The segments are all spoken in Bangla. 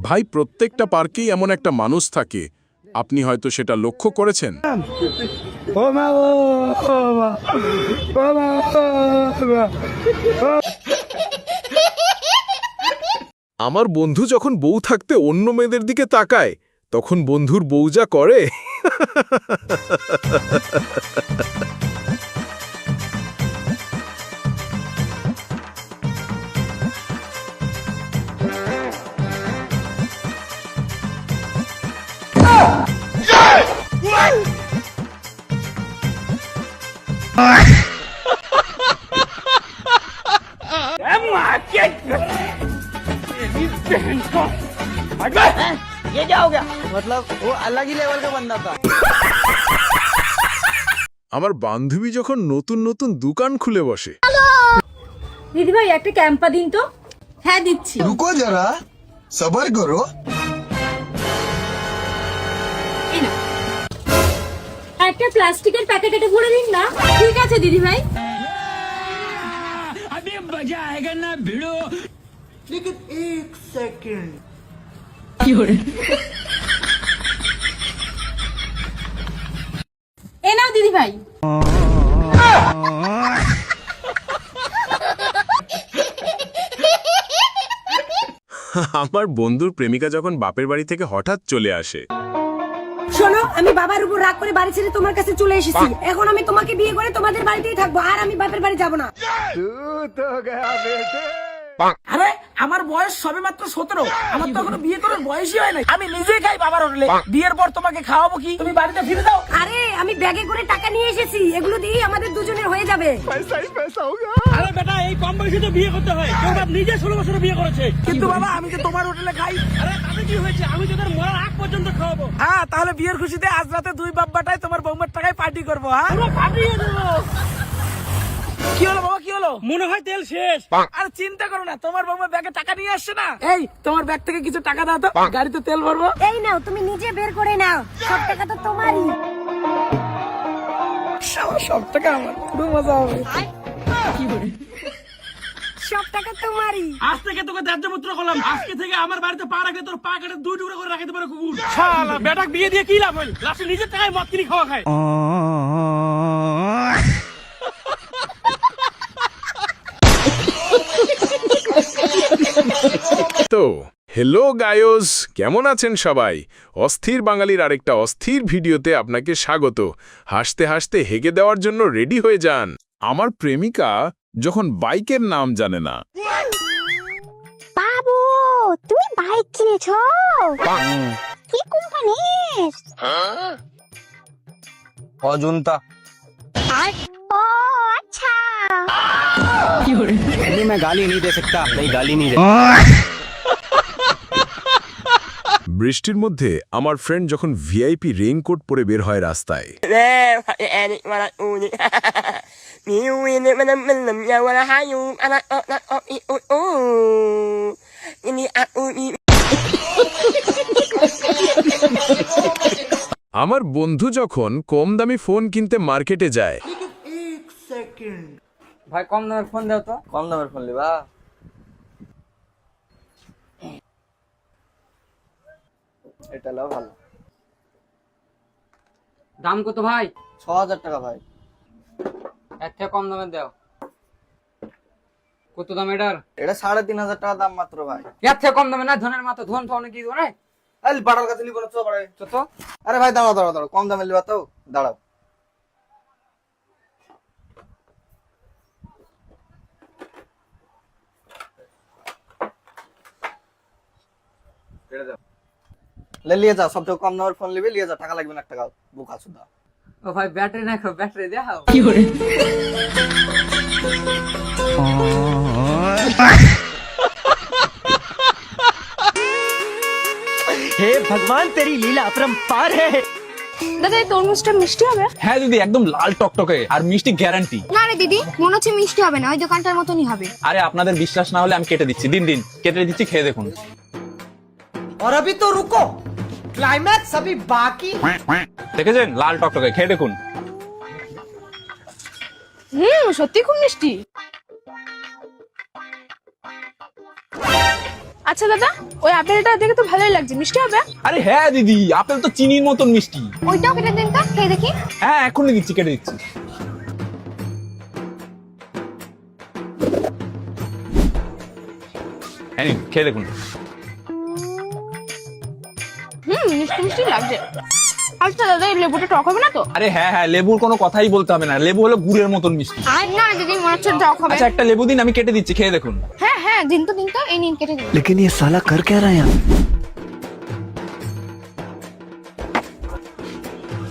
ভাই, প্রত্যেকটা পার্কেই এমন একটা মানুষ থাকে, আপনি হয়তো সেটা লক্ষ্য করেছেন। আমার বন্ধু যখন বউ থাকতে অন্য মেয়েদের দিকে তাকায়, তখন বন্ধুর বউ যা করে। ये क्या हो गया? मतलब वो अलग ही लेवल का बंदा था। আমার বান্ধবী যখন নতুন নতুন দোকান খুলে বসে। দিদি ভাই একটা ক্যাম্পা দিন তো। হ্যাঁ দিচ্ছি। रुको जरा सबर करो। এই না, একটা প্লাস্টিকের প্যাকেট এটা ভরে দিন না। ঠিক আছে দিদি ভাই। अभी मजा आएगा ना भिड़ो। लेकिन एक सेकंड। এ নাও দিদি ভাই। আমার বন্ধুর প্রেমিকা যখন বাপের বাড়ি থেকে হঠাৎ চলে আসে। শোনো, আমি বাবার উপর রাগ করে বাড়ি ছেড়ে তোমার কাছে চলে এসেছি। এখন আমি তোমাকে বিয়ে করে তোমাদের বাড়িতেই থাকবো, আর আমি বাপের বাড়ি যাব না। আরে আমার বয়স সবে মাত্র 17, আমার তো এখনো বিয়ে করার বয়সই হয় নাই। আমি নিজেই খাই বাবার হোটেলে, বিয়ের পর তোমাকে খাওয়াবো কি? তুমি বাড়িতে ফিরে যাও। আরে আমি ব্যাগে করে টাকা নিয়ে এসেছি, এগুলো দিয়েই আমাদের দুজনের হয়ে যাবে। আরে বেটা, এই কম বয়সে তো বিয়ে করতে হয়। তোর বাপ নিজে 16 বছরে বিয়ে করেছে। কিন্তু বাবা, আমি যে তোমার হোটেলে খাই। আরে তাতে কি হয়েছে? আমি তোদের মরার আগ পর্যন্ত খাওয়াবো। হ্যাঁ, তাহলে বিয়ের খুশিতে আজ রাতে দুই বাপ্পাটাই তোমার বৌমার টাকায় পার্টি করবো। হ্যাঁ, পুরো ফাটিয়ে দেবো। কি হলো বাবা, কি হলো? মনে হয় তেল শেষ। আর চিন্তা করো না, তোমার বৌমা ব্যাগে টাকা নিয়ে আসছে না। এই তোমার ব্যাগ থেকে কিছু টাকা দাও তো, গাড়িতে তেল ভরবো। এই নাও, তুমি নিজে বের করে নাও, সব টাকা তো তোমারই। সব টাকা আমার, পুরো মজা হবে। সব টাকা তোমারই। আজ থেকে তোকে ত্যায্যপুত্র করলাম। আজকে থেকে আমার বাড়িতে পা রাখলে তোর পা কেটে 2 টুকরো করে রাখতে পারে কুকুর। শালা বেটা, বিয়ে দিয়ে কি লাভ হল? লাস্টে নিজের টাকায় মদ কিনে খাওয়া খায়। তো হ্যালো গায়স, কেমন আছেন সবাই? অস্থির বাঙালির আরেকটা অস্থির ভিডিওতে আপনাকে স্বাগত। হাসতে হাসতে হেগে দেওয়ার জন্য রেডি হয়ে যান। আমার প্রেমিকা যখন বাইকের নাম জানে না। বাবু, তুমি বাইক কিনেছো? কি কোম্পানির? अजंता ও আচ্ছা। नहीं, मैं गाली नहीं दे सकता। नहीं, गाली नहीं दे। বৃষ্টির মধ্যে আমার ফ্রেন্ড যখন ভিআইপি রেইনকোট পরে বের হয় রাস্তায়। আমার বন্ধু যখন কম দামি ফোন কিনতে মার্কেটে যায়। ভাই কম দামের ফোন দাও তো। কম দামের ফোন লিবা? এটা লাও ভালো। দাম কত ভাই? 6000 টাকা ভাই। এর থেকে কম দামে দাও। কত দাম এটার? এটা 3500 টাকা দাম মাত্র ভাই। এর থেকে কম দামে না, ধনের মাথা ধন তো অনেক কি ধরে। আরে বাড়ার কাছে লিবো না তো বাড়াই। কত? আরে ভাই দাঁড়াও দাঁড়াও দাঁড়াও, কম দামে লিবা তো, দাঁড়াও। ले लिए जाओ, सब कम दामेर फोन लिबे, लिए जाओ, টাকা লাগবে না, 1 টাকা বোকা সুদা। ও ভাই ব্যাটারি না খাও, ব্যাটারি দাও। हे भगवान, तेरी लीला अपरंपार है। দাদা, এই তরমুজটা মিষ্টি হবে? হ্যাঁ দিদি, একদম লাল টকটকে আর মিষ্টি গ্যারান্টি। না রে দিদি, মনে হচ্ছে মিষ্টি হবে না, ওই দোকানটার মতনই হবে। আরে আপনাদের বিশ্বাস না হলে আমি কেটে দিচ্ছি, দিন দিন কেটে দিচ্ছি, খেয়ে দেখুন। और अभी तो रुको, क्लाइमैक्स अभी बाकी। দেখেছেন, লাল টকটকে, খেয়ে দেখুন। সত্যি খুব মিষ্টি। আচ্ছা দাদা, ওই আপেলটা দেখে তো ভালোই লাগছে, মিষ্টি হবে? আরে হ্যাঁ দিদি, আপেল তো চিনির মতন মিষ্টি। ওইটাও কেটে দিন তো, খেয়ে দেখি। হ্যাঁ এখনই দিচ্ছি, কেটে দিচ্ছি। হ্যাঁ নিন, খেয়ে দেখুন। মিষ্টি মিষ্টি লাগছে। আচ্ছা দাদা, এই লেবুটা টক হবে না তো? আরে হ্যাঁ হ্যাঁ, লেবুর কোনো কথাই বলতে হবে না, লেবু হলো গুড়ের মতন মিষ্টি। আর না দিদি, মনে হচ্ছে টক হবে। আচ্ছা একটা লেবু দিন, আমি কেটে দিচ্ছি, খেয়ে দেখুন। হ্যাঁ হ্যাঁ, দিন তো এই নিন কেটে দিন। लेकिन ये साला कर क्या रहा है यहाँ?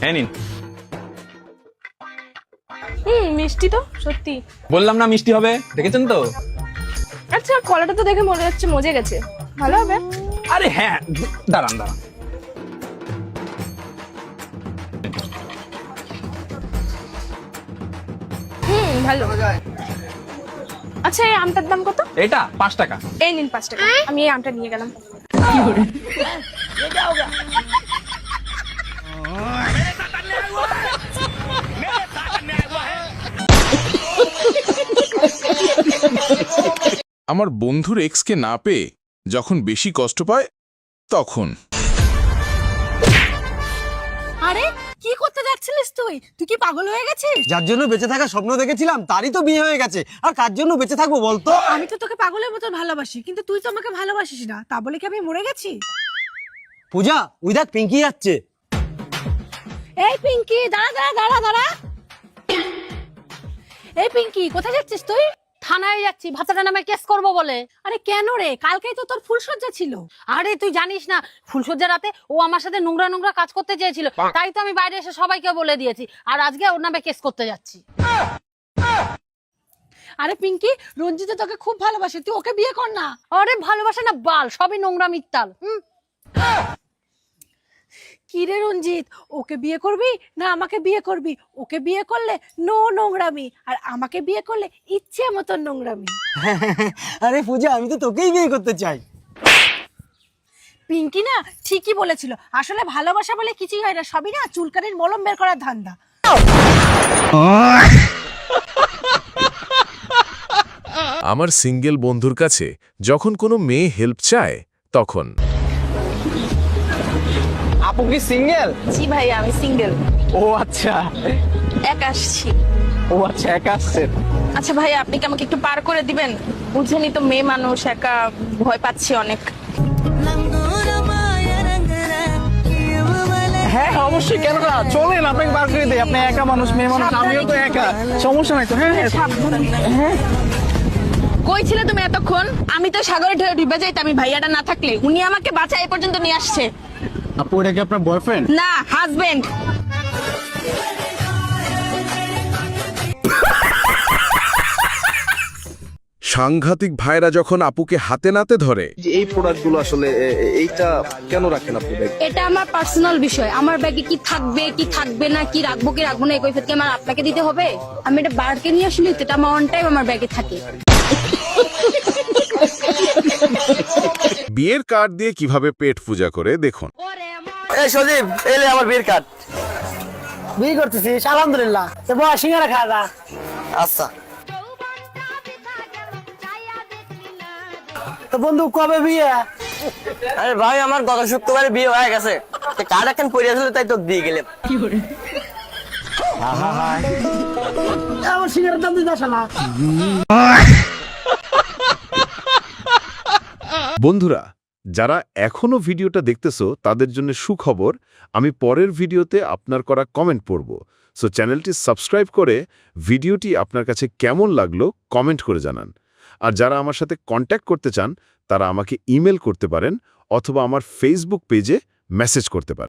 হ্যাঁ নিন। মিষ্টি তো সত্যি। বললাম না মিষ্টি হবে, দেখেছেন তো? আচ্ছা, কলাটা তো দেখে মনে হচ্ছে মজে গেছে, ভালো হবে? আরে হ্যাঁ, দাঁড়ান দাঁড়ান। ভালো। আচ্ছা, এই আমটার দাম কত? এটা 5 টাকা। এই নিন 5 টাকা, আমি এই আমটা নিয়ে গেলাম। আমার বন্ধুর এক্সকে না পেয়ে যখন বেশি কষ্ট পায় তখন। আরে কি করতে যাচ্ছিলিস তুই? তুই কি পাগল হয়ে গেছিস? যার জন্য বেঁচে থাকার স্বপ্ন দেখেছিলাম তারই তো বিয়ে হয়ে গেছে, আর কার জন্য বেঁচে থাকবো বলতো? আমি তো তোকে পাগলের মতো ভালোবাসি, কিন্তু তুই তো আমাকে ভালোবাসিস না, তা বলে কি আমি মরে গেছি? পূজা, ওই দেখ পিঙ্কি যাচ্ছে। এই পিঙ্কি, দাঁড়া দাঁড়া দাঁড়া দাঁড়া। এই পিঙ্কি, কোথায় যাচ্ছিস তুই? থানায় যাচ্ছি ভাতাটা নামে কেস করব বলে। আরে কেন রে? কালকেই তো তোর ফুলসজ্জা ছিল। আরে তুই জানিস না, ফুলসজ্জা রাতে ও আমার সাথে নোংরা নোংরা কাজ করতে চেয়েছিল, তাই তো আমি বাইরে এসে সবাইকে বলে দিয়েছি, আর আজকে ওর নামে কেস করতে যাচ্ছি। আরে পিঙ্কি, রঞ্জিত তোকে খুব ভালোবাসে, তুই ওকে বিয়ে কর না। আরে ভালোবাসা না বাল, সবই নোংরা মিত্তাল। কি রে রঞ্জিত, ওকে বিয়ে করবি না আমাকে বিয়ে করবি? ওকে বিয়ে করলে নো নোংরামি, আর আমাকে বিয়ে করলে ইচ্ছে মতন নোংরামি। আরে পূজা, আমি তো তোকেই বিয়ে করতে চাই। পিঙ্কি না ঠিকই বলেছিল, আসলে ভালোবাসা বলে কিছুই হয় না, সবই না চুলকানির মলম বের করার ধান্দা। আমার সিঙ্গেল বন্ধুর কাছে যখন কোনো মেয়ে হেল্প চায় তখন। আপু কি সিঙ্গেল? জি ভাই, আমি সিঙ্গেল, ও আচ্ছা। একা আসছি। ও আচ্ছা, একা আসছেন। আচ্ছা ভাই, আপনি কি আমাকে একটু পার করে দিবেন? বুঝেনি তো, মেয়ে মানুষ, একা ভয় পাচ্ছি অনেক। হ্যাঁ অবশ্যই, কেন না, চলেন আপনাকে বার করে দিই। আপনি একা মানুষ, মেয়ে মানুষ, আমিও তো একা, সমস্যা নাই তো। হ্যাঁ হ্যাঁ। কই ছিলে তুমি এতক্ষণ? আমি তো সাগরে ঢেউ ডুবে যাইতাম, আমি ভাইয়াটা না থাকলে। উনি আমাকে বাঁচায় এ পর্যন্ত নিয়ে আসছে। আপু, এটা কি আপনার বয়ফ্রেন্ড? না, হাজবেন্ড। সাংঘাতিক ভাইরা যখন আপুকে হাতে নাতে ধরে। এই প্রোডাক্টগুলো আসলে এইটা কেন রাখেন আপনি ব্যাগ? এটা আমার পার্সোনাল বিষয়, আমার ব্যাগে কি থাকবে কি থাকবে না, কি রাখবো কি রাখবো না, এই কৈফিয়ত কি আমার আপনাকে দিতে হবে? আমি এটা বারকে নিয়ে আসলে এটা আমার অন টাইম আমার ব্যাগে থাকে। বিয়ের কার্ড দিয়ে কিভাবে পেট পূজা করে দেখুন। এই সজীব, এলে আমার বিয়ের কার্ড। বিয়ে করতেছিস? আলহামদুলিল্লাহ। তো বল, সিঙ্গারা খা যা। আচ্ছা। তো বন্ধু, কবে বিয়ে? আরে ভাই, আমার গত শুক্রবারে বিয়ে হয়ে গেছে, কার্ড এখন পড়ে আসলে তাই তো দিয়ে গেলাম। আমার সিঙ্গারার দাম দিতে আসে না। বন্ধুরা, যারা এখনো ভিডিওটা দেখতেছো তাদের জন্য সুখবর, আমি পরের ভিডিওতে আপনার করা কমেন্ট পড়ব। সো চ্যানেলটি সাবস্ক্রাইব করে ভিডিওটি আপনার কাছে কেমন লাগলো কমেন্ট করে জানান। আর যারা আমার সাথে কন্ট্যাক্ট করতে চান তারা আমাকে ইমেল করতে পারেন অথবা আমার ফেসবুক পেজে মেসেজ করতে পারেন।